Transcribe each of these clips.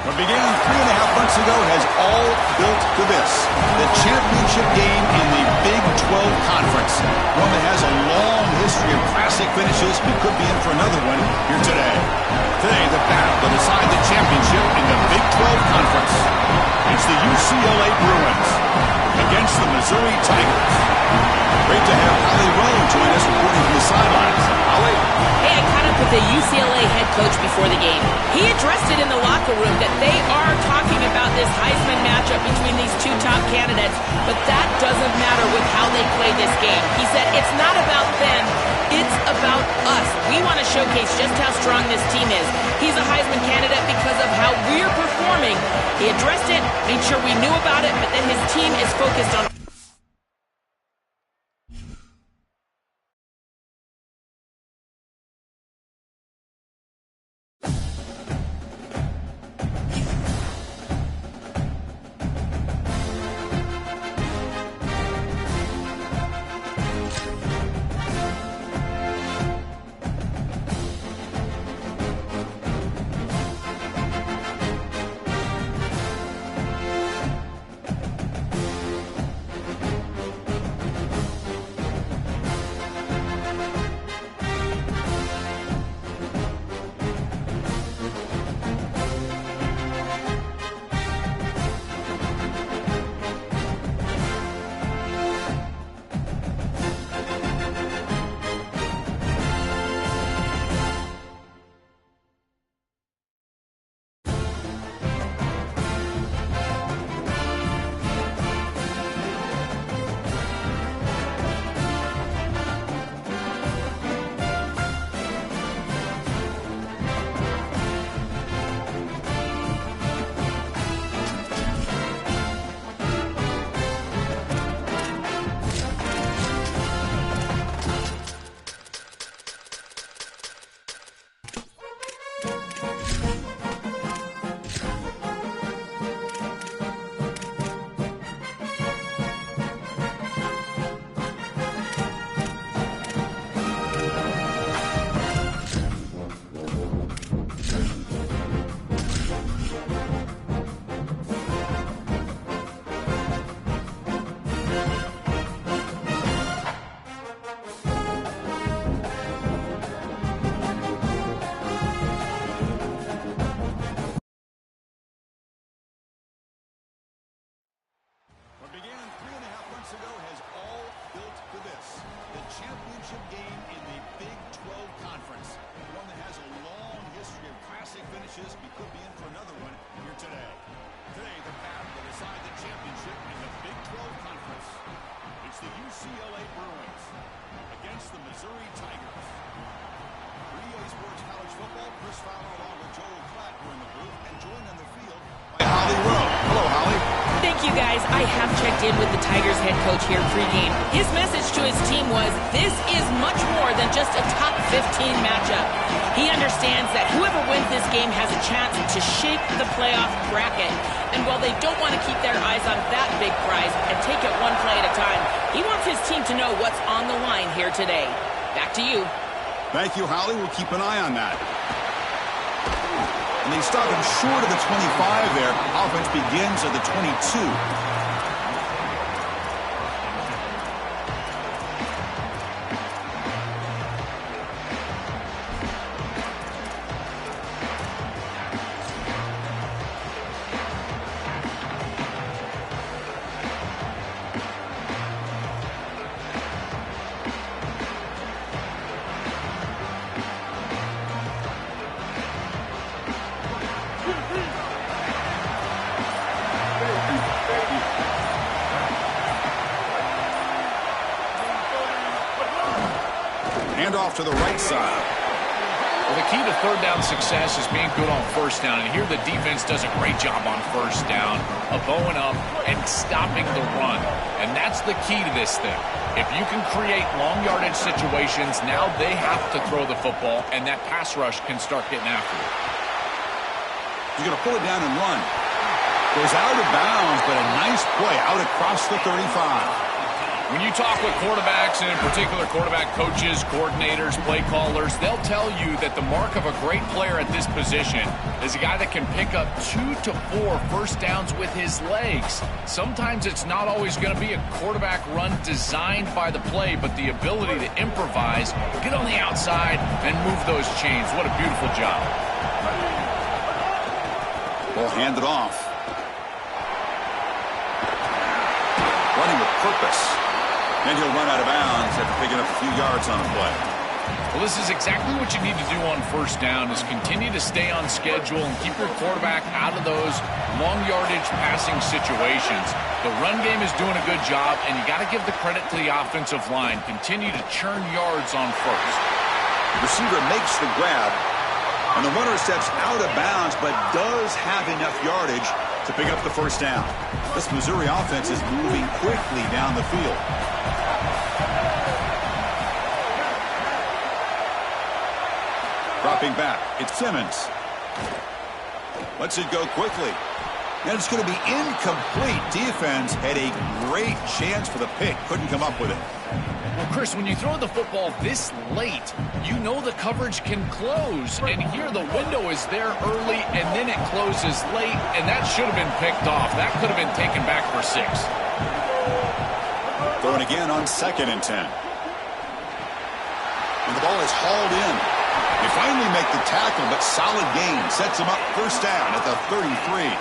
What began 3.5 months ago has all built to this. The championship game in the Big 12 Conference. One that has a long history of classic finishes, but could be in for another one here today. Today, the battle to decide the championship in the Big 12 Conference. It's the UCLA Bruins against the Missouri Tigers. Great to have Holly Rowe join us reporting from the sidelines. Holly? Hey, I caught up with the UCLA head coach before the game. He addressed it in the locker room that they are talking about this Heisman matchup between these two top candidates, but that doesn't matter with how they play this game. He said it's not about them, it's about us. We want to showcase just how strong this team is. He's a Heisman candidate because of how we're performing. He addressed it, made sure we knew about it, but then his team is focused on championship game in the Big 12 Conference. One that has a long history of classic finishes. We could be in for another one here today. Today, the battle to decide the championship in the Big 12 Conference. It's the UCLA Bruins against the Missouri Tigers. For EA Sports College Football, Chris Fowler along with Joel Klatt were in the booth and joined on the field by Holly Rowe. Hello, Holly. Thank you, guys. I have checked in with the Tigers head coach here pregame. His message to his team was, this is much more than just a top 15 matchup. He understands that whoever wins this game has a chance to shape the playoff bracket. And while they don't want to keep their eyes on that big prize and take it one play at a time, he wants his team to know what's on the line here today. Back to you. Thank you, Holly. We'll keep an eye on that. And they stop him short of the 25 there. Offense begins at the 22. Off to the right side. Well, the key to third down success is being good on first down. And here the defense does a great job on first down of bowing up and stopping the run. And that's the key to this thing. If you can create long yardage situations, now they have to throw the football, and that pass rush can start getting after it. He's going to pull it down and run. Goes out of bounds, but a nice play out across the 35. When you talk with quarterbacks, and in particular quarterback coaches, coordinators, play callers, they'll tell you that the mark of a great player at this position is a guy that can pick up 2 to 4 first downs with his legs. Sometimes it's not always going to be a quarterback run designed by the play, but the ability to improvise, get on the outside, and move those chains. What a beautiful job. Ball handed off. Running with purpose. And he'll run out of bounds after picking up a few yards on the play. Well, this is exactly what you need to do on first down, is continue to stay on schedule and keep your quarterback out of those long yardage passing situations. The run game is doing a good job, and you got to give the credit to the offensive line. Continue to churn yards on first. Receiver makes the grab, and the runner steps out of bounds, but does have enough yardage to pick up the first down. This Missouri offense is moving quickly down the field. Dropping back, it's Simmons. Lets it go quickly. And it's going to be incomplete. Defense had a great chance for the pick. Couldn't come up with it. Well, Chris, when you throw the football this late, you know the coverage can close. And here the window is there early, and then it closes late, and that should have been picked off. That could have been taken back for 6. Throwing again on 2nd and 10. And the ball is hauled in. They finally make the tackle, but solid gain. Sets him up first down at the 33.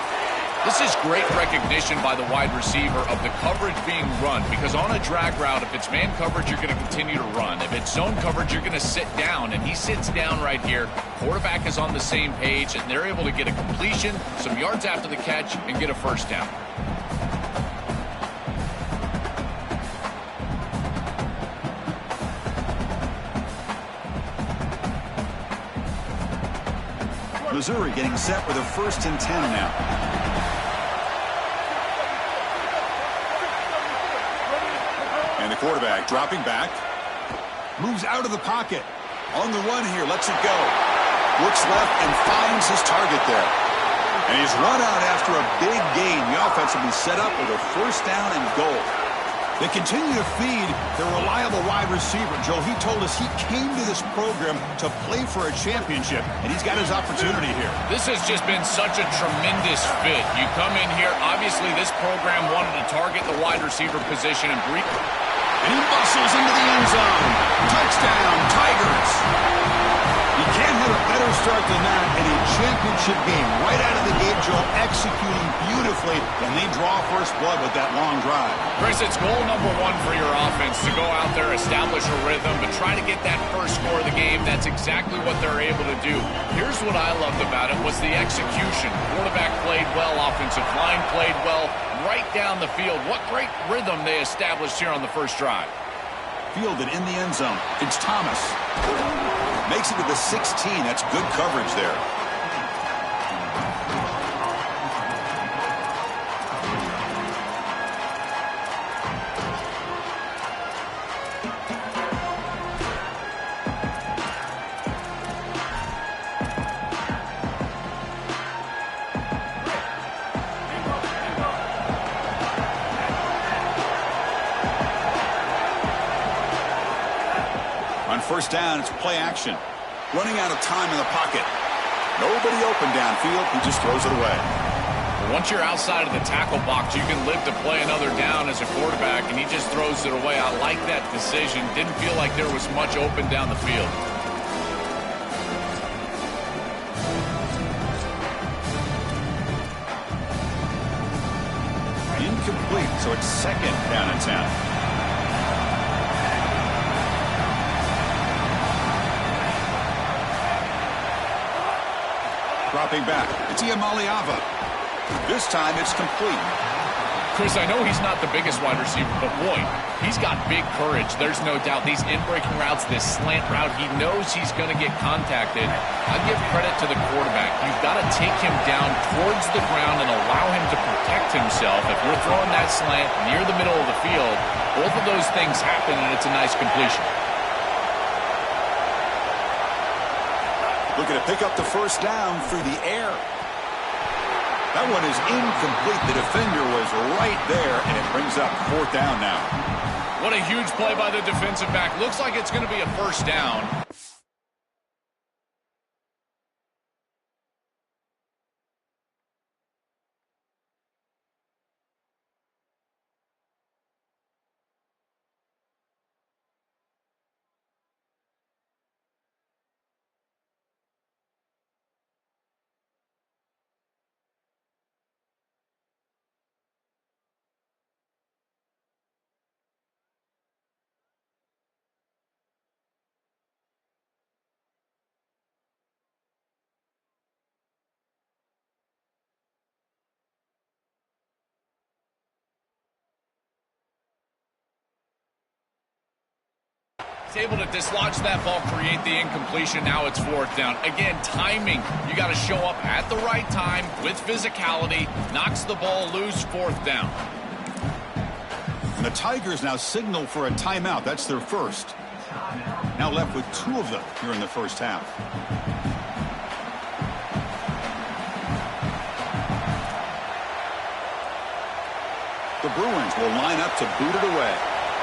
This is great recognition by the wide receiver of the coverage being run, because on a drag route, if it's man coverage, you're going to continue to run. If it's zone coverage, you're going to sit down, and he sits down right here. Quarterback is on the same page, and they're able to get a completion, some yards after the catch, and get a first down. Missouri getting set with a 1st and 10 now. And the quarterback dropping back. Moves out of the pocket. On the run here, lets it go. Looks left and finds his target there. And he's run out after a big gain. The offense will be set up with a first down and goal. They continue to feed their reliable wide receiver. Joe, he told us he came to this program to play for a championship, and he's got his opportunity here. This has just been such a tremendous fit. You come in here, obviously this program wanted to target the wide receiver position and brief. And he muscles into the end zone. Touchdown, Tigers. You can't have a better start than that in a championship game. Right out of the gate, Joe, executing beautifully, and they draw first blood with that long drive. Chris, it's goal number 1 for your offense, to go out there, establish a rhythm, but try to get that first score of the game. That's exactly what they're able to do. Here's what I loved about it was the execution. Quarterback played well, offensive line played well, right down the field. What great rhythm they established here on the first drive. Fielded in the end zone. It's Thomas. Makes it to the 16. That's good coverage there. On first down, it's play action. Running out of time in the pocket. Nobody open downfield. He just throws it away. Once you're outside of the tackle box, you can live to play another down as a quarterback, and he just throws it away. I like that decision. Didn't feel like there was much open down the field. Incomplete, so it's 2nd down and 10. Dropping back, it's Iamaleava. This time it's complete. Chris, I know he's not the biggest wide receiver, but boy, he's got big courage. There's no doubt. These in-breaking routes, this slant route, he knows he's going to get contacted. I give credit to the quarterback. You've got to take him down towards the ground and allow him to protect himself. If you're throwing that slant near the middle of the field, both of those things happen, and it's a nice completion. Looking to pick up the first down through the air. That one is incomplete. The defender was right there, and it brings up 4th down now. What a huge play by the defensive back. Looks like it's going to be a first down. He's able to dislodge that ball, create the incompletion. Now it's fourth down. Again, timing. You got to show up at the right time with physicality. Knocks the ball loose, fourth down. And the Tigers now signal for a timeout. That's their first. Now left with 2 of them here in the first half. The Bruins will line up to boot it away.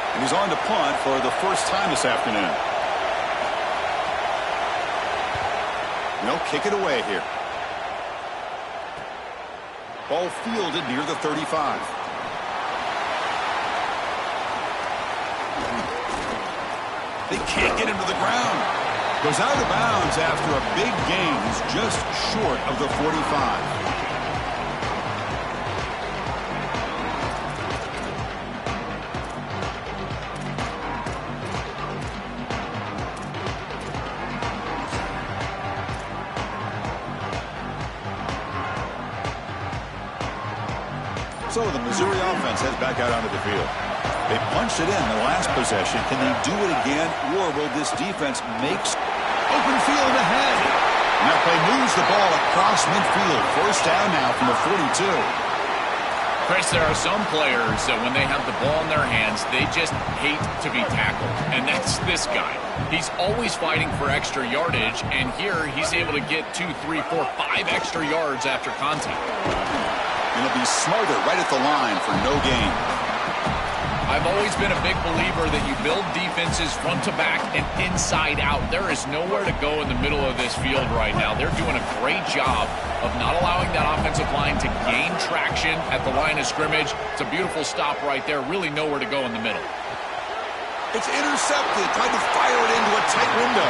And he's on to punt for the first time this afternoon. They'll kick it away here. Ball fielded near the 35. They can't get him to the ground. Goes out of bounds after a big gain. He's just short of the 45. So the Missouri offense heads back out onto the field. They punched it in the last possession. Can they do it again, or will this defense make open field ahead? And that play moves the ball across midfield. First down now from the 42. Chris, there are some players that when they have the ball in their hands, they just hate to be tackled. And that's this guy. He's always fighting for extra yardage, and here he's able to get 2, 3, 4, 5 extra yards after contact. And he'll be smarter right at the line for no gain. I've always been a big believer that you build defenses front to back and inside out. There is nowhere to go in the middle of this field right now. They're doing a great job of not allowing that offensive line to gain traction at the line of scrimmage. It's a beautiful stop right there. Really nowhere to go in the middle. It's intercepted. Tried to fire it into a tight window.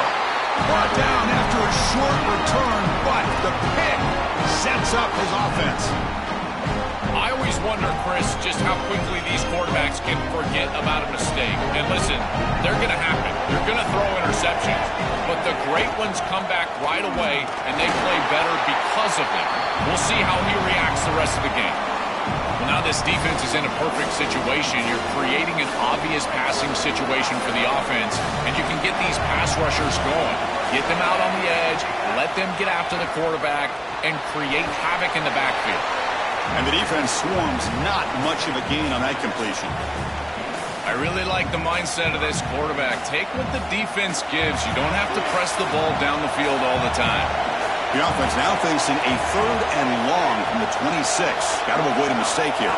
Brought down after a short return, but the pick sets up his offense. I always wonder, Chris, just how quickly these quarterbacks can forget about a mistake. And listen, they're going to happen. They're going to throw interceptions. But the great ones come back right away, and they play better because of them. We'll see how he reacts the rest of the game. Well, now this defense is in a perfect situation. You're creating an obvious passing situation for the offense, and you can get these pass rushers going. Get them out on the edge, let them get after the quarterback, and create havoc in the backfield. And the defense swarms, not much of a gain on that completion. I really like the mindset of this quarterback. Take what the defense gives. You don't have to press the ball down the field all the time. The offense now facing a 3rd and long from the 26. Got to avoid a mistake here.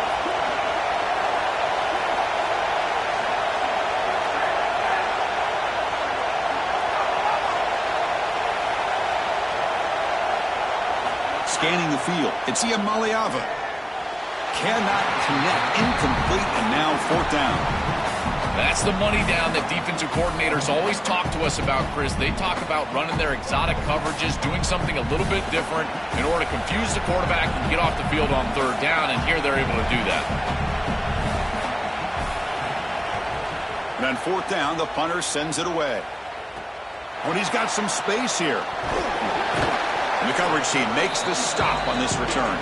Scanning the field, it's Iamaleava. Cannot connect, incomplete, and now 4th down. That's the money down that defensive coordinators always talk to us about, Chris. They talk about running their exotic coverages, doing something a little bit different in order to confuse the quarterback and get off the field on 3rd down, and here they're able to do that. And on 4th down, the punter sends it away. When he's got some space here. And the coverage team makes the stop on this return.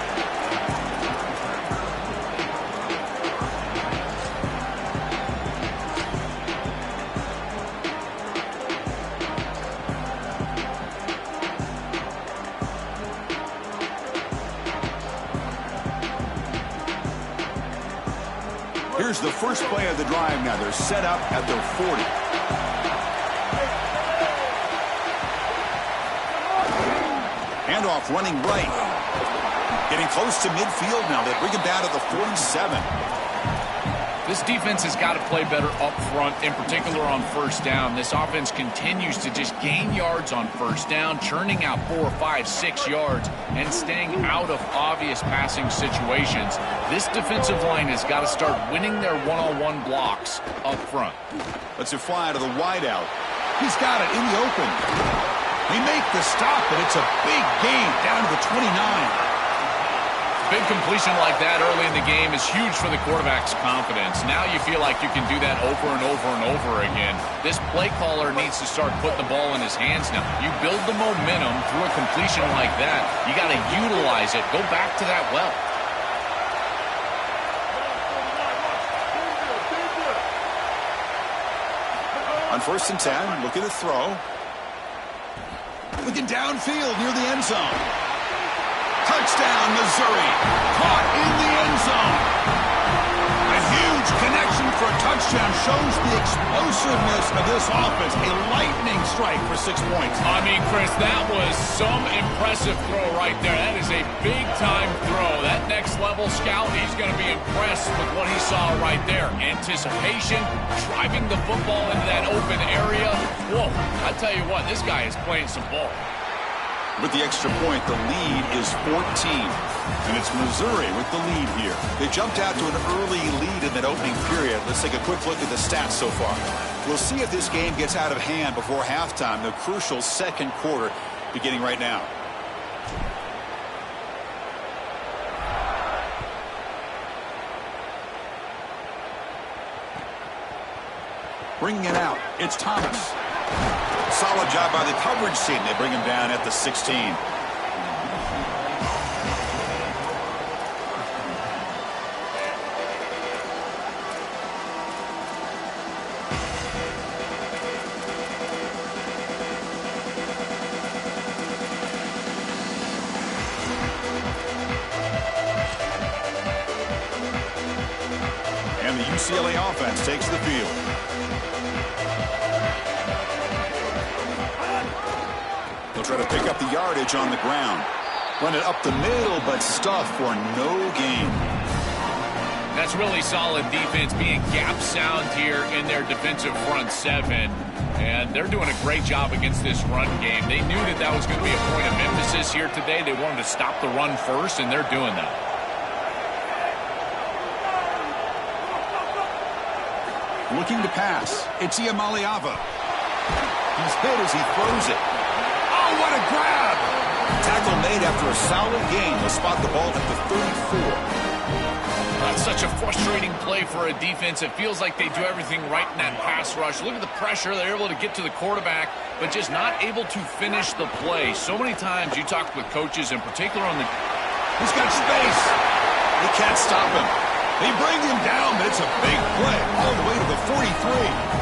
Here's the first play of the drive now. They're set up at their 40. Handoff running right. Getting close to midfield now. They bring him down to the 47. This defense has got to play better up front, in particular on first down. This offense continues to just gain yards on first down, churning out 4, 5, 6 yards, and staying out of obvious passing situations. This defensive line has got to start winning their one-on-one blocks up front. Let's it fly to the wideout. He's got it in the open. They make the stop, but it's a big gain down to the 29. Big completion like that early in the game is huge for the quarterback's confidence. Now you feel like you can do that over and over and over again. This play caller needs to start putting the ball in his hands now. You build the momentum through a completion like that. You got to utilize it. Go back to that well. On 1st and 10, looking to throw. Looking downfield near the end zone. Touchdown, Missouri. Caught in the end zone. A huge connection for a touchdown shows the explosiveness of this offense. A lightning strike for 6 points. I mean, Chris, that was some impressive throw right there. That is a big-time throw. That next-level scout, he's going to be impressed with what he saw right there. Anticipation, driving the football into that open area. Whoa, I tell you what, this guy is playing some ball. With the extra point, the lead is 14. And it's Missouri with the lead here. They jumped out to an early lead in that opening period. Let's take a quick look at the stats so far. We'll see if this game gets out of hand before halftime, the crucial second quarter beginning right now. Bringing it out, it's Thomas. Solid job by the coverage team. They bring him down at the 16. And the UCLA offense takes the field. They'll try to pick up the yardage on the ground. Run it up the middle, but stuffed for no gain. That's really solid defense, being gap sound here in their defensive front seven. And they're doing a great job against this run game. They knew that that was going to be a point of emphasis here today. They wanted to stop the run first, and they're doing that. Looking to pass. It's Iamaleava. He's hit as he throws it. Oh, what a grab! Tackle made after a solid gain. They'll spot the ball at the 34. That's such a frustrating play for a defense. It feels like they do everything right in that pass rush. Look at the pressure. They're able to get to the quarterback, but just not able to finish the play. So many times you talk with coaches, in particular on the... He's got space. They can't stop him. They bring him down, but it's a big play all the way to the 43.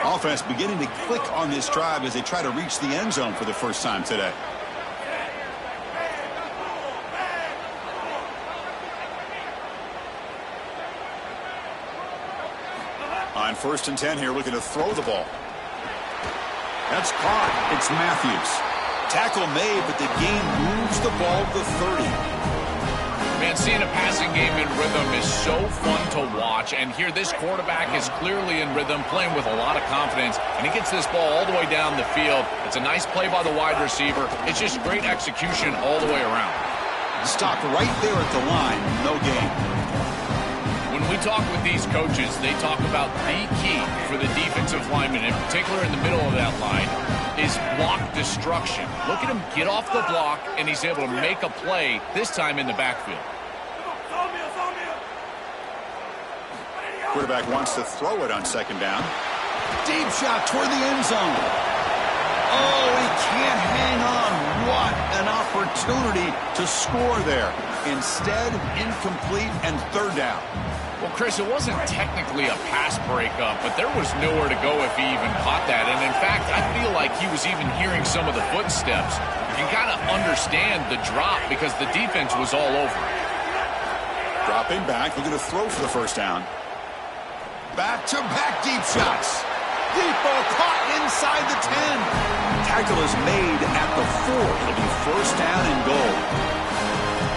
Offense beginning to click on this drive as they try to reach the end zone for the first time today. On 1st and 10 here, looking to throw the ball. That's caught. It's Matthews. Tackle made, but the game moves the ball to 30. Man, seeing a passing game in rhythm is so fun to watch. And here, this quarterback is clearly in rhythm, playing with a lot of confidence. And he gets this ball all the way down the field. It's a nice play by the wide receiver. It's just great execution all the way around. Stopped right there at the line. No gain. When we talk with these coaches, they talk about the key for the defensive lineman, in particular in the middle of that line, is block destruction. Look at him get off the block, and he's able to make a play, this time in the backfield. Quarterback wants to throw it on 2nd down. Deep shot toward the end zone. Oh, he can't hang on. What an opportunity to score there. Instead, incomplete and 3rd down. Well, Chris, it wasn't technically a pass breakup, but there was nowhere to go if he even caught that. And in fact, I feel like he was even hearing some of the footsteps. You can kind of understand the drop because the defense was all over it. Dropping back, looking to throw for the 1st down. Back-to-back deep shots. Deep ball caught inside the 10. Tackle is made at the 4. It'll be 1st down and goal.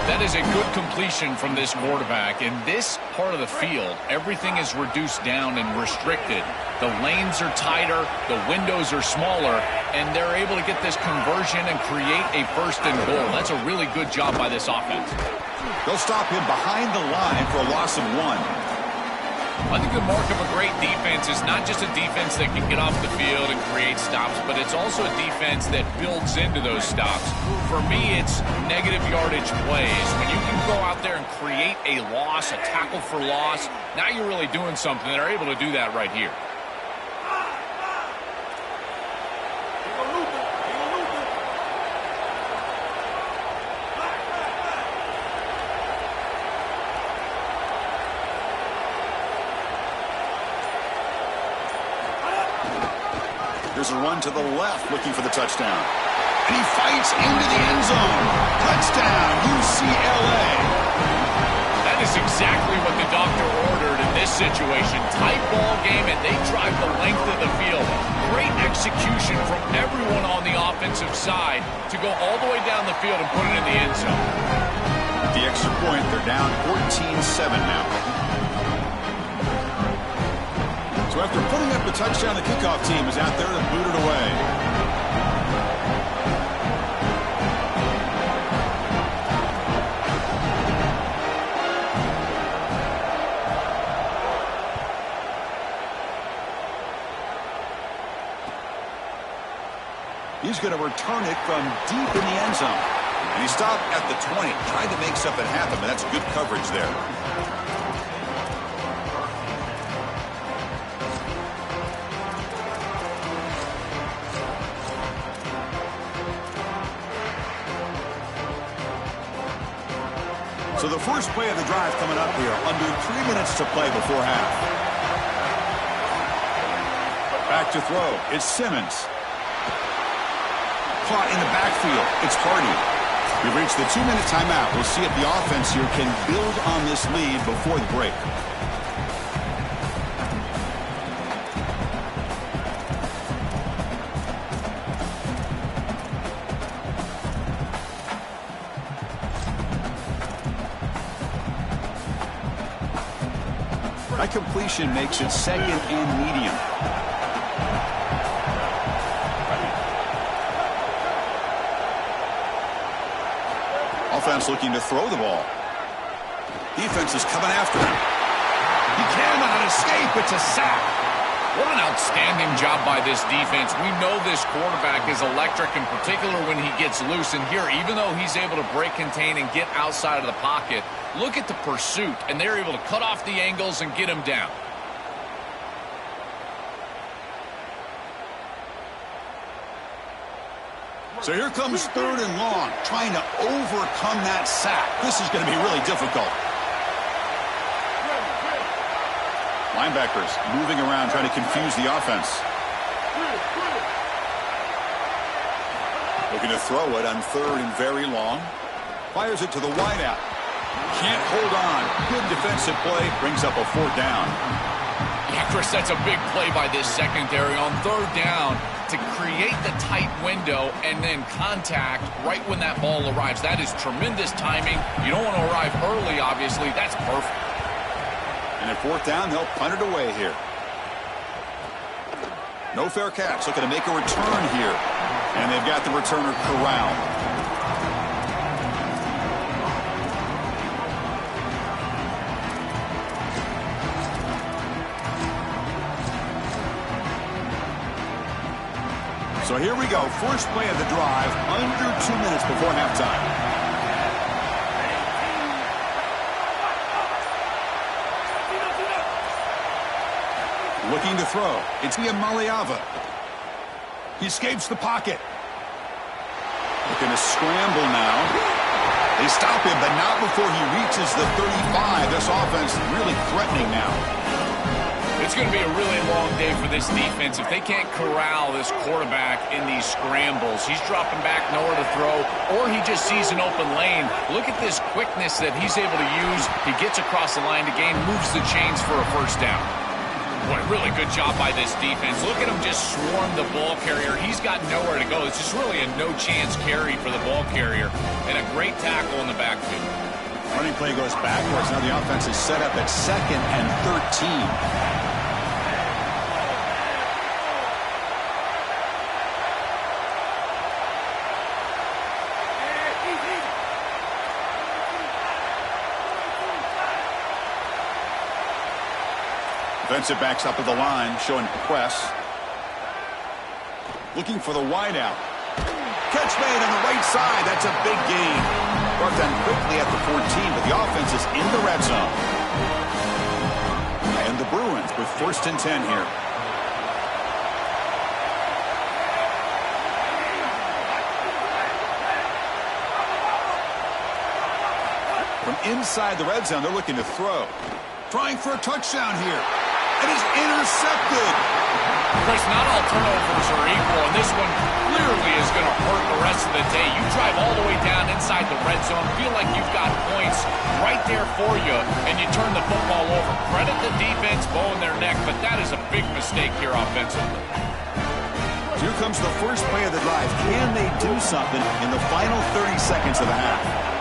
That is a good completion from this quarterback. In this part of the field, everything is reduced down and restricted. The lanes are tighter, the windows are smaller, and they're able to get this conversion and create a first and goal. That's a really good job by this offense. They'll stop him behind the line for a loss of 1. I think the mark of a great defense is not just a defense that can get off the field and create stops, but it's also a defense that builds into those stops. For me, it's negative yardage plays. When you can go out there and create a loss, a tackle for loss, now you're really doing something. They're able to do that right here. There's a run to the left looking for the touchdown. And he fights into the end zone. Touchdown, UCLA. That is exactly what the doctor ordered in this situation. Tight ball game, and they drive the length of the field. Great execution from everyone on the offensive side to go all the way down the field and put it in the end zone. The extra point, they're down 14-7 now. So after putting up the touchdown, the kickoff team is out there to boot it away. He's going to return it from deep in the end zone. And he stopped at the 20, trying to make something happen, but that's good coverage there. So the first play of the drive coming up here, under 3 minutes to play before half. Back to throw, it's Simmons. Caught in the backfield, it's Hardy. We've reached the 2-minute timeout. We'll see if the offense here can build on this lead before the break. That completion makes it second and medium. Offense looking to throw the ball. Defense is coming after him. He cannot escape. It's a sack. What an outstanding job by this defense. We know this quarterback is electric, in particular when he gets loose. And here, even though he's able to break, contain, and get outside of the pocket, look at the pursuit, and they're able to cut off the angles and get him down. So here comes 3rd and long, trying to overcome that sack. This is going to be really difficult. Linebackers moving around, trying to confuse the offense. Looking to throw it on 3rd and very long. Fires it to the wideout. Can't hold on. Good defensive play. Brings up a 4th down. Yeah, Chris, that's a big play by this secondary on 3rd down to create the tight window and then contact right when that ball arrives. That is tremendous timing. You don't want to arrive early, obviously. That's perfect. And at 4th down, they'll punt it away here. No fair catch. Looking to make a return here. And they've got the returner corralled. So here we go. First play of the drive, under 2 minutes before halftime. Looking to throw. It's Maliava. He escapes the pocket. Looking to scramble now. They stop him, but not before he reaches the 35. This offense really threatening now. It's going to be a really long day for this defense if they can't corral this quarterback in these scrambles. He's dropping back, nowhere to throw, or he just sees an open lane. Look at this quickness that he's able to use. He gets across the line to gain, moves the chains for a first down. Boy, really good job by this defense. Look at him just swarm the ball carrier. He's got nowhere to go. It's just really a no-chance carry for the ball carrier, and a great tackle in the backfield. Running play goes backwards. Now the offense is set up at 2nd and 13. Defensive backs up at the line, showing press. Looking for the wideout. Catch made on the right side. That's a big gain. Brought down quickly at the 14, but the offense is in the red zone. And the Bruins with 1st and 10 here. From inside the red zone, they're looking to throw. Trying for a touchdown here. It is intercepted. Chris, not all turnovers are equal, and this one clearly is going to hurt the rest of the day. You drive all the way down inside the red zone, feel like you've got points right there for you, and you turn the football over. Credit the defense, bowing their neck, but that is a big mistake here offensively. Here comes the first play of the drive. Can they do something in the final 30 seconds of the half?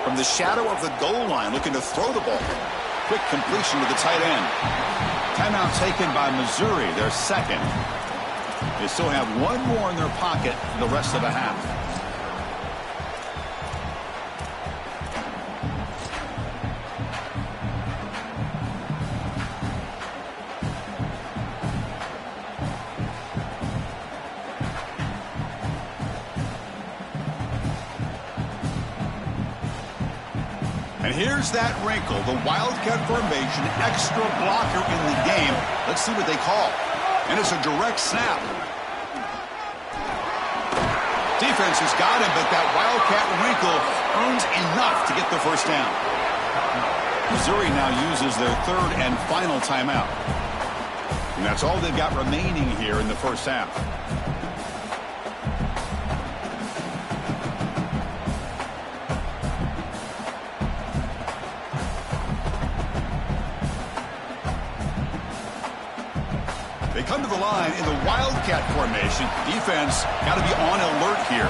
From the shadow of the goal line, looking to throw the ball. Quick completion to the tight end. Timeout taken by Missouri, their 2nd. They still have one more in their pocket for the rest of the half. And here's that wrinkle, the Wildcat formation, extra blocker in the game. Let's see what they call. And it's a direct snap. Defense has got him, but that Wildcat wrinkle earns enough to get the first down. Missouri now uses their 3rd and final timeout. And that's all they've got remaining here in the first half. They come to the line in the Wildcat formation. Defense got to be on alert here.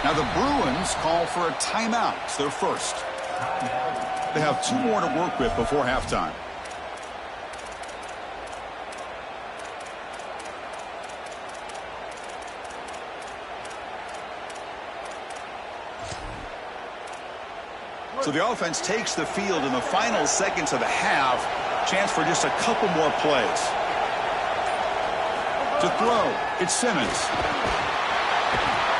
Now the Bruins call for a timeout. It's their first. They have 2 more to work with before halftime. So the offense takes the field in the final seconds of the half. Chance for just a couple more plays. To throw, it's Simmons.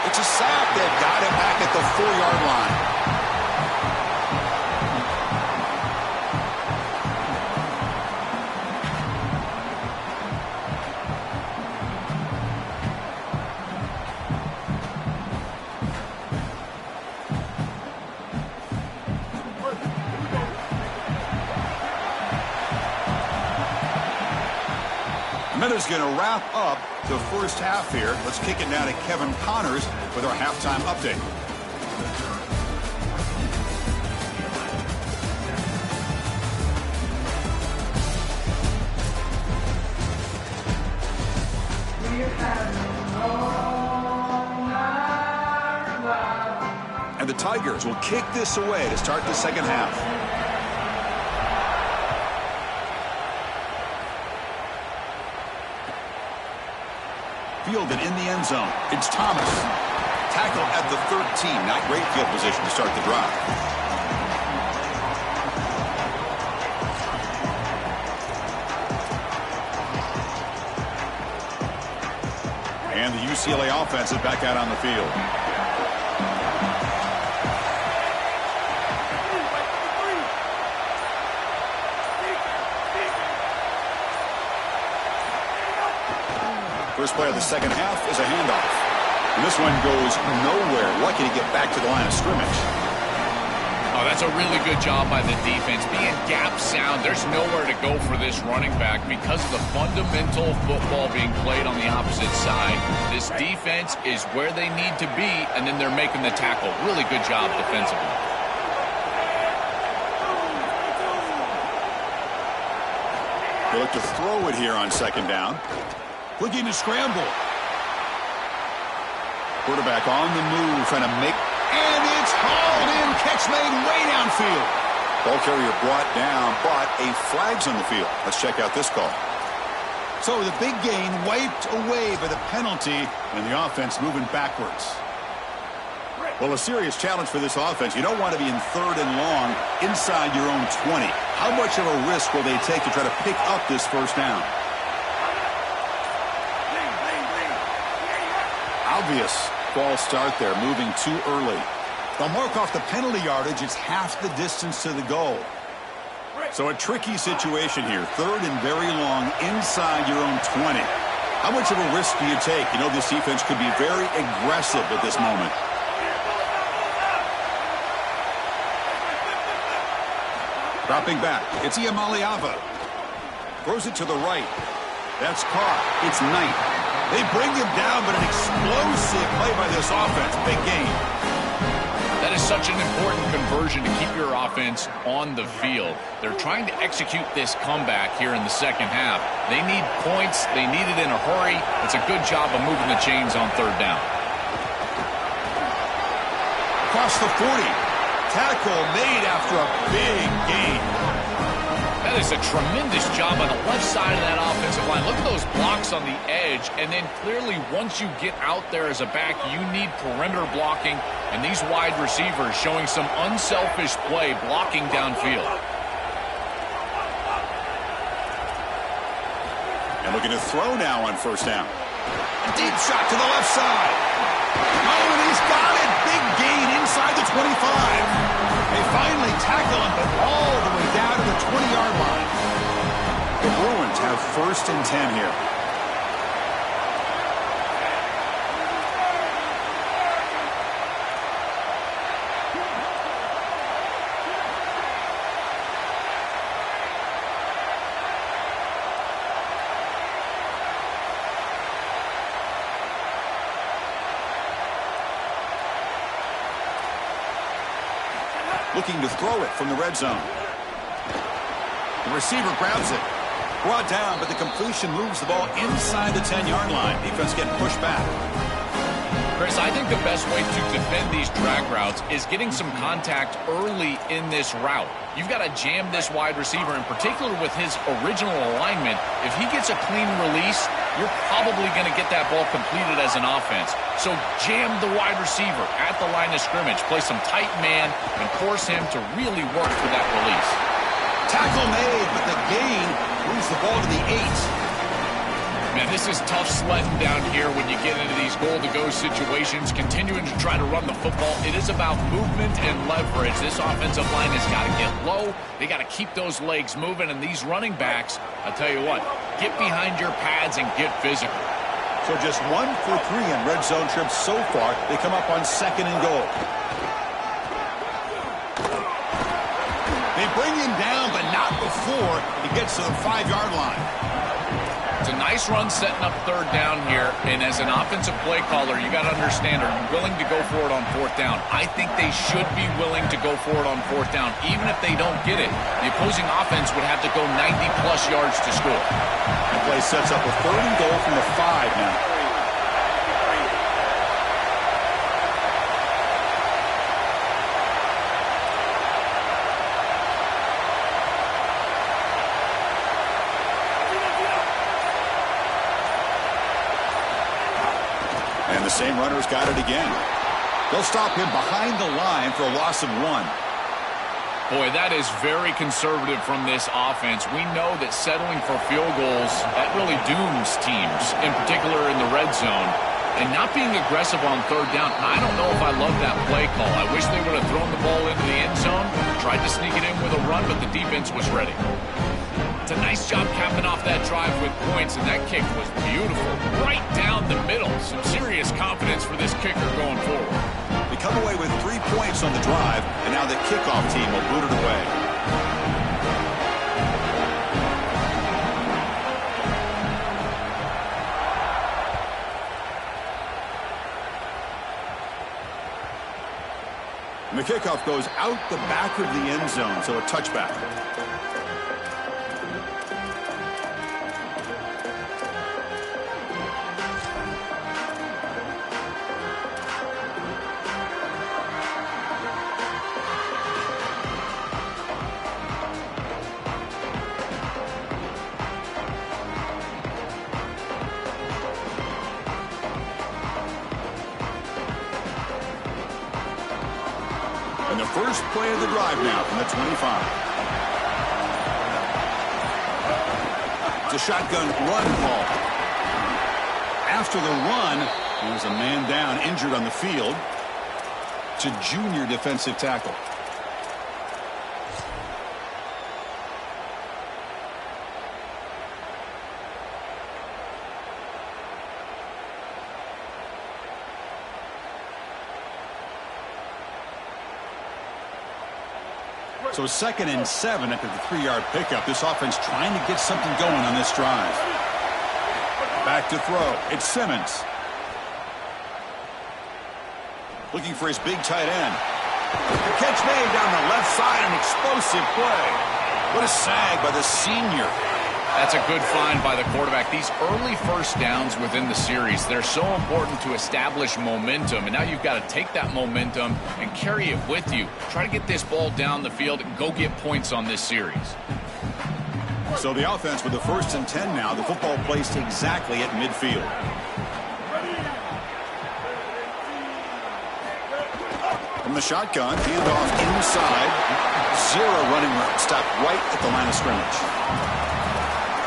It's a sack. They've got him back at the 4-yard line. Is going to wrap up the first half here. Let's kick it now to Kevin Connors with our halftime update. And the Tigers will kick this away to start the second half. Fielded in the end zone. It's Thomas. Tackle at the 13. Not great field position to start the drive. And the UCLA offense is back out on the field. First play of the second half is a handoff. And this one goes nowhere. Lucky to get back to the line of scrimmage. Oh, That's a really good job by the defense. Being gap sound, there's nowhere to go for this running back because of the fundamental football being played on the opposite side. This defense is where they need to be, and then they're making the tackle. Really good job defensively. They look to throw it here on second down. Looking to scramble. Quarterback on the move, trying to make... And it's hauled in. Catch made way downfield. Ball carrier brought down, but a flag's on the field. Let's check out this call. So the big gain wiped away by the penalty, and the offense moving backwards. Well, a serious challenge for this offense. You don't want to be in third and long inside your own 20. How much of a risk will they take to try to pick up this first down? Obvious false start there, moving too early. They'll mark off the penalty yardage. It's half the distance to the goal. So a tricky situation here. Third and very long inside your own 20. How much of a risk do you take? You know, this defense could be very aggressive at this moment. Dropping back, it's Iamaleava. Throws it to the right. That's caught. It's Knight. They bring him down, but an explosive play by this offense. Big game. That is such an important conversion to keep your offense on the field. They're trying to execute this comeback here in the second half. They need points. They need it in a hurry. It's a good job of moving the chains on third down. Across the 40. Tackle made after a big gain. That is a tremendous job on the left side of that offensive line. Look at those blocks on the edge. And then clearly once you get out there as a back, you need perimeter blocking. And these wide receivers showing some unselfish play blocking downfield. And looking to throw now on first down. A deep shot to the left side. Oh, and he's got it. Big gain inside the 25. They finally tackle him, but all the way down to the 20-yard line. The Bruins have first and 10 here. Looking to throw it from the red zone. The receiver grabs it. Brought down, but the completion moves the ball inside the 10-yard line. Defense getting pushed back. Chris, I think the best way to defend these drag routes is getting some contact early in this route. You've got to jam this wide receiver, in particular with his original alignment. If he gets a clean release, you're probably going to get that ball completed as an offense. So jam the wide receiver at the line of scrimmage. Play some tight man and force him to really work for that release. Tackle made, but the gain moves the ball to the 8. Man, this is tough sledding down here when you get into these goal-to-go situations, continuing to try to run the football. It is about movement and leverage. This offensive line has got to get low. They got to keep those legs moving, and these running backs, I'll tell you what, get behind your pads and get physical. So just 1 for 3 in red zone trips so far. They come up on second and goal. They bring him down, but not before he gets to the 5-yard line. It's a nice run setting up third down here, and as an offensive play caller, you got to understand, are you willing to go for it on fourth down? I think they should be willing to go for it on fourth down, even if they don't get it. The opposing offense would have to go 90-plus yards to score. The play sets up a third and goal from the 5 now. The same runner's got it again. They'll stop him behind the line for a loss of 1. Boy, that is very conservative from this offense. We know that settling for field goals, that really dooms teams, in particular in the red zone. And not being aggressive on third down, I don't know if I love that play call. I wish they would have thrown the ball into the end zone, tried to sneak it in with a run, but the defense was ready. It's a nice job capping off that drive with points, and that kick was beautiful. Right down the middle. Some serious confidence for this kicker going forward. The come away with 3 points on the drive, and now the kickoff team will boot it away. And the kickoff goes out the back of the end zone, so a touchback. And the first play of the drive now from the 25. It's a shotgun run call. After the run, there's a man down, injured on the field. It's a junior defensive tackle. So 2nd and 7 after the 3-yard pickup. This offense trying to get something going on this drive. Back to throw. It's Simmons. Looking for his big tight end. The catch made down the left side. An explosive play. What a sag by the senior. That's a good find by the quarterback. These early first downs within the series, they're so important to establish momentum. And now you've got to take that momentum and carry it with you. Try to get this ball down the field and go get points on this series. So the offense with the 1st and 10 now. The football placed exactly at midfield. From the shotgun, handoff inside. 0 running route. Stopped right at the line of scrimmage.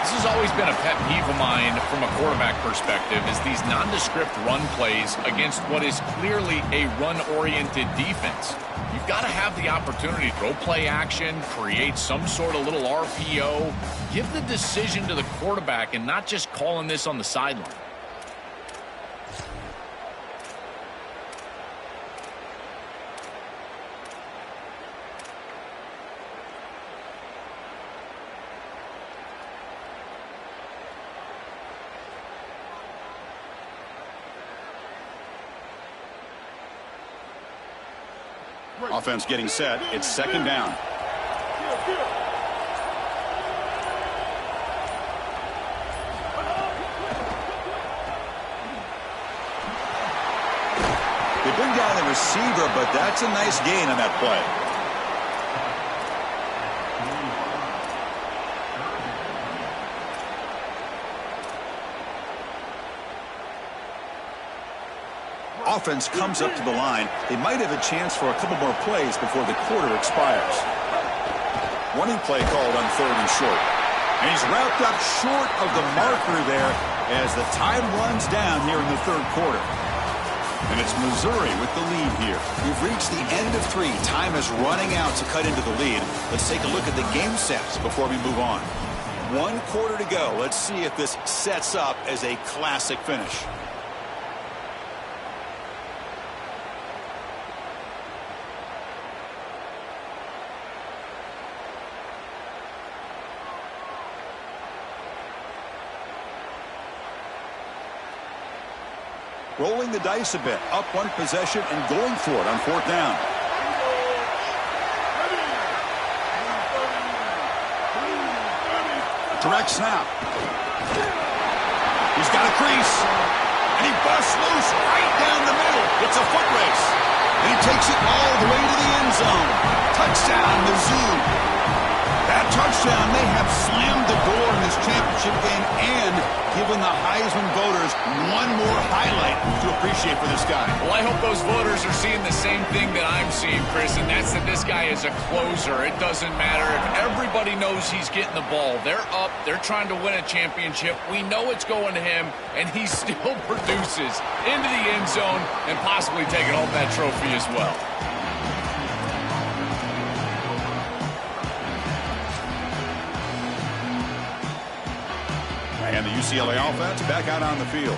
This has always been a pet peeve of mine from a quarterback perspective, is these nondescript run plays against what is clearly a run-oriented defense. You've got to have the opportunity to throw play action, create some sort of little RPO, give the decision to the quarterback and not just calling this on the sideline. Offense getting set. It's 2nd down. They bring down the receiver, but that's a nice gain on that play. Offense comes up to the line. They might have a chance for a couple more plays before the quarter expires. Running play called on 3rd and short. And he's wrapped up short of the marker there as the time runs down here in the 3rd quarter. And it's Missouri with the lead here. We've reached the end of 3. Time is running out to cut into the lead. Let's take a look at the game sets before we move on. 1 quarter to go. Let's see if this sets up as a classic finish. Rolling the dice a bit, up 1 possession and going for it on 4th down. Direct snap. He's got a crease. And he busts loose right down the middle. It's a foot race. And he takes it all the way to the end zone. Touchdown, Mizzou. That touchdown may have slammed the door in this championship game and given the Heisman voters one more highlight to appreciate for this guy. Well, I hope those voters are seeing the same thing that I'm seeing, Chris, and that's that this guy is a closer. It doesn't matter if everybody knows he's getting the ball. They're up. They're trying to win a championship. We know it's going to him, and he still produces into the end zone and possibly taking home that trophy as well. And the UCLA offense back out on the field.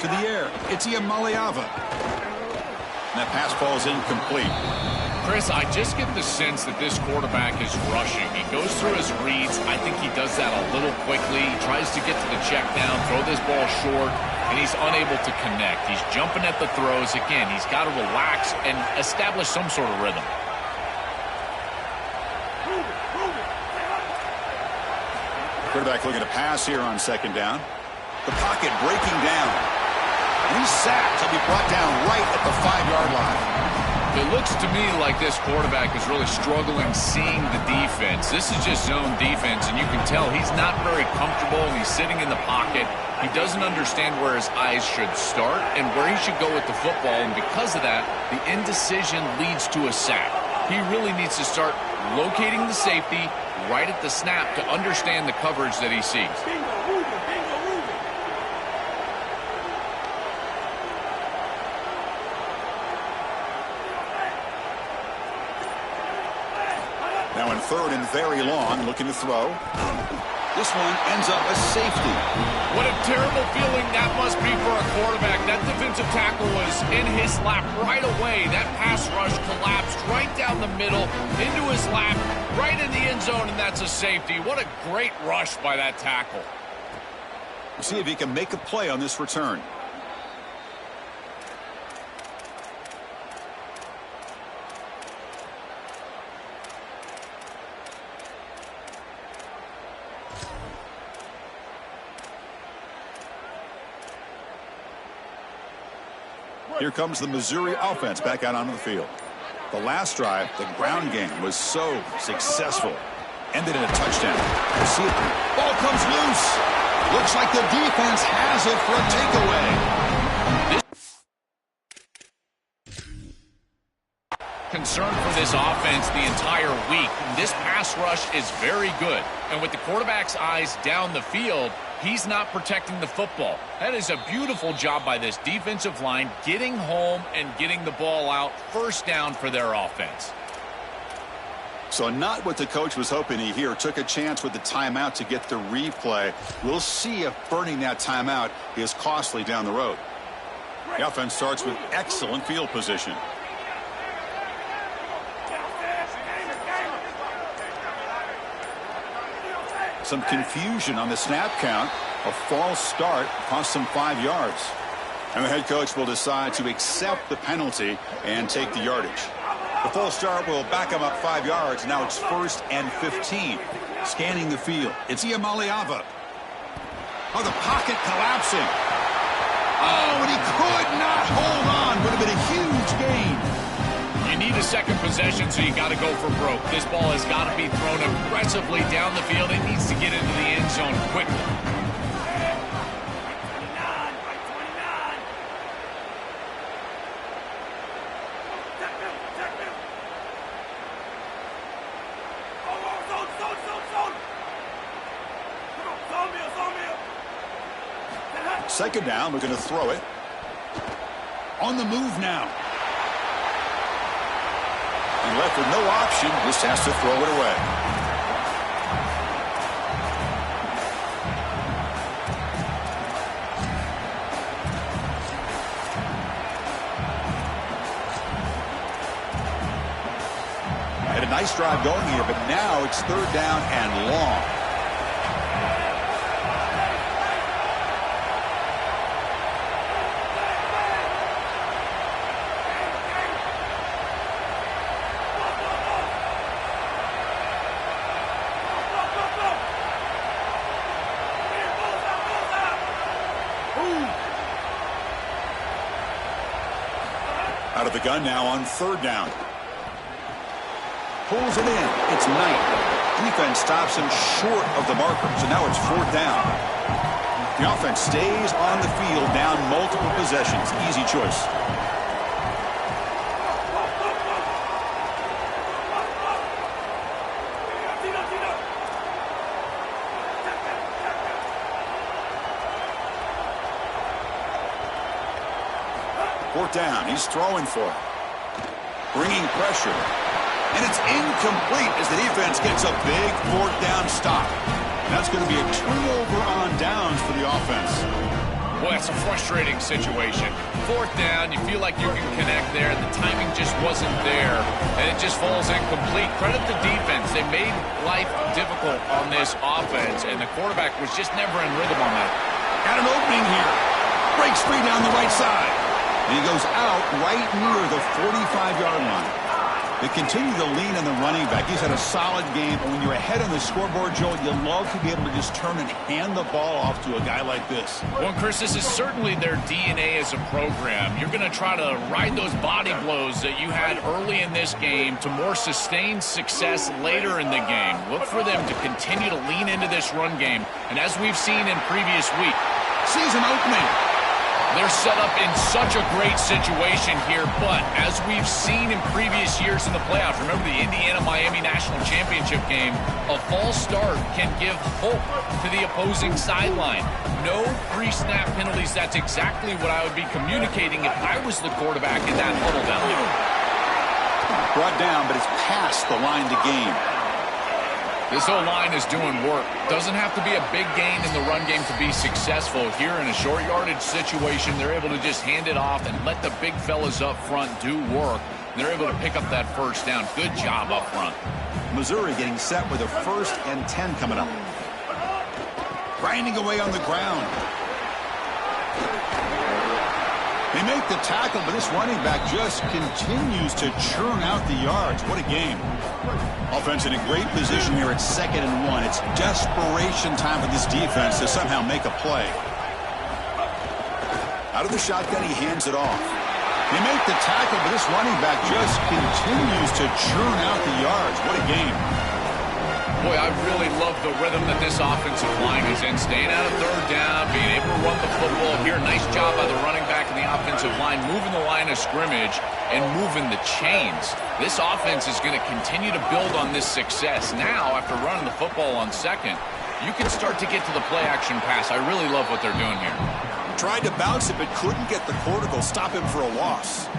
through the air. It's Iamaleava. And that pass falls incomplete. Chris, I just get the sense that this quarterback is rushing. He goes through his reads. I think he does that a little quickly. He tries to get to the check down, throw this ball short, and he's unable to connect. He's jumping at the throws. Again, he's got to relax and establish some sort of rhythm. Quarterback looking to pass here on second down. The pocket breaking down. And he's sacked. He'll be brought down right at the 5-yard line. It looks to me like this quarterback is really struggling seeing the defense. This is just zone defense, and you can tell he's not very comfortable, and he's sitting in the pocket. He doesn't understand where his eyes should start and where he should go with the football, and because of that, the indecision leads to a sack. He really needs to start locating the safety right at the snap to understand the coverage that he sees. Now in third and very long, looking to throw. This one ends up a safety. What a terrible feeling that must be for a quarterback. That defensive tackle was in his lap right away. That pass rush collapsed right down the middle into his lap, right in the end zone, and that's a safety. What a great rush by that tackle. We'll see if he can make a play on this return. Here comes the Missouri offense back out onto the field. The last drive, the ground game, was so successful. Ended in a touchdown. You see it. Ball comes loose. Looks like the defense has it for a takeaway. Concern for this offense the entire week. This pass rush is very good. And with the quarterback's eyes down the field, he's not protecting the football. That is a beautiful job by this defensive line, getting home and getting the ball out. First down for their offense. So not what the coach was hoping to hear. Took a chance with the timeout to get the replay. We'll see if burning that timeout is costly down the road. The offense starts with excellent field position. Some confusion on the snap count. A false start cost them 5 yards. And the head coach will decide to accept the penalty and take the yardage. The false start will back him up 5 yards. Now it's 1st and 15. Scanning the field. It's Iamaleava. Oh, the pocket collapsing. Oh, and he could not hold on. Would have been a huge gain. You need a second possession, so you got to go for broke. This ball has got to be thrown aggressively down the field. It needs to get into the end zone quickly. Second down, we're going to throw it. On the move now. And left with no option, just has to throw it away. Had a nice drive going here, but now it's third down and long. Out of the gun now on third down. Pulls it in. It's Knight. Defense stops him short of the marker. So now it's fourth down. The offense stays on the field down multiple possessions. Easy choice. Fourth down. He's throwing for it. Bringing pressure. And it's incomplete as the defense gets a big fourth down stop. That's going to be a turnover on downs for the offense. Boy, that's a frustrating situation. Fourth down, you feel like you can connect there, and the timing just wasn't there, and it just falls incomplete. Credit the defense. They made life difficult on this offense, and the quarterback was just never in rhythm on that. Got an opening here. Breaks free down the right side. And he goes out right near the 45-yard line. They continue to lean on the running back. He's had a solid game. And when you're ahead on the scoreboard, Joel, you love to be able to just turn and hand the ball off to a guy like this. Well, Chris, this is certainly their DNA as a program. You're going to try to ride those body blows that you had early in this game to more sustained success later in the game. Look for them to continue to lean into this run game. And as we've seen in previous week, sees an opening. They're set up in such a great situation here, but as we've seen in previous years in the playoffs, remember the Indiana-Miami National Championship game, a false start can give hope to the opposing sideline. No pre-snap penalties. That's exactly what I would be communicating if I was the quarterback in that huddle down there. Brought down, but it's past the line to gain. This O-line is doing work. Doesn't have to be a big gain in the run game to be successful. Here in a short yardage situation, they're able to just hand it off and let the big fellas up front do work. They're able to pick up that first down. Good job up front. Missouri getting set with a 1st and 10 coming up. Grinding away on the ground. They make the tackle, but this running back just continues to churn out the yards. What a game. Offense in a great position here at 2nd and 1. It's desperation time for this defense to somehow make a play. Out of the shotgun, he hands it off. They make the tackle, but this running back just continues to churn out the yards. What a game. Boy, I really love the rhythm that this offensive line is in. Staying out of 3rd down, being able to run the football here. Nice job by the running back and the offensive line, moving the line of scrimmage and moving the chains. This offense is going to continue to build on this success. Now, after running the football on 2nd, you can start to get to the play-action pass. I really love what they're doing here. Tried to bounce it, but couldn't get the cortical. Stop him for a loss.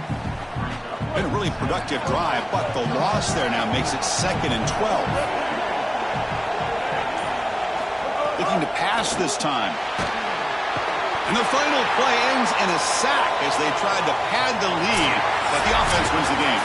Been a really productive drive, but the loss there now makes it 2nd and 12. Looking to pass this time. And the final play ends in a sack as they tried to pad the lead, but the offense wins the game.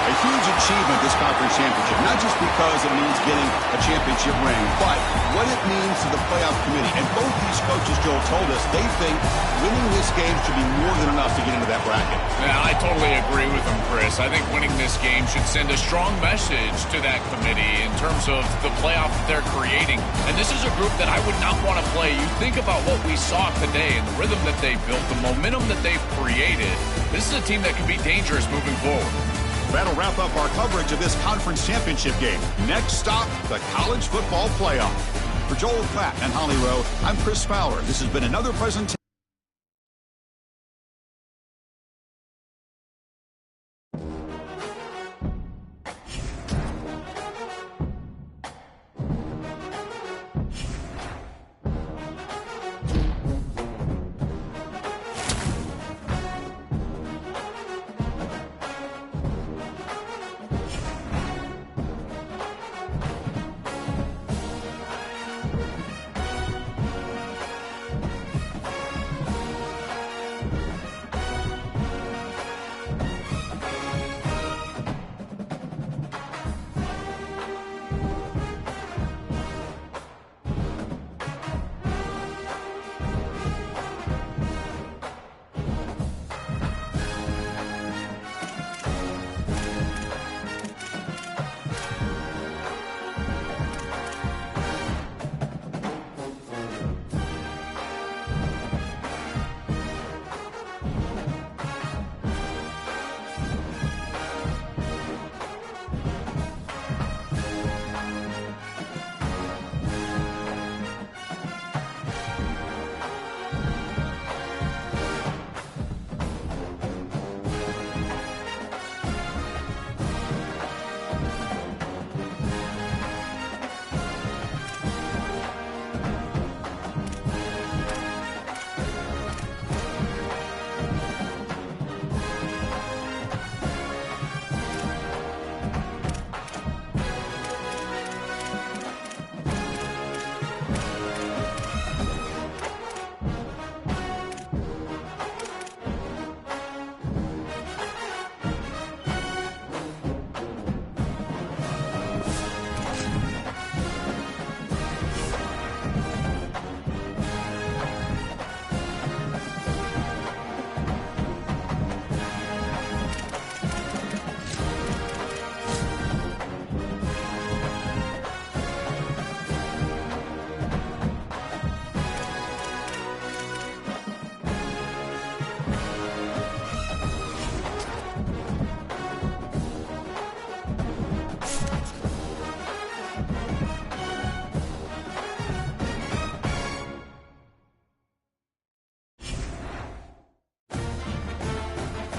A huge achievement, this conference championship, not just because it means getting a championship ring, but what it means to the playoff committee. And both these coaches, Joel, told us they think winning this game should be more than enough to get into that bracket. Yeah, I totally agree with them, Chris. I think winning this game should send a strong message to that committee in terms of the playoff that they're creating. And this is a group that I would not want to play. You think about what we saw today and the rhythm that they built, the momentum that they've created. This is a team that can be dangerous moving forward. That'll wrap up our coverage of this conference championship game. Next stop, the college football playoff. For Joel Klatt and Holly Rowe, I'm Chris Fowler. This has been another presentation.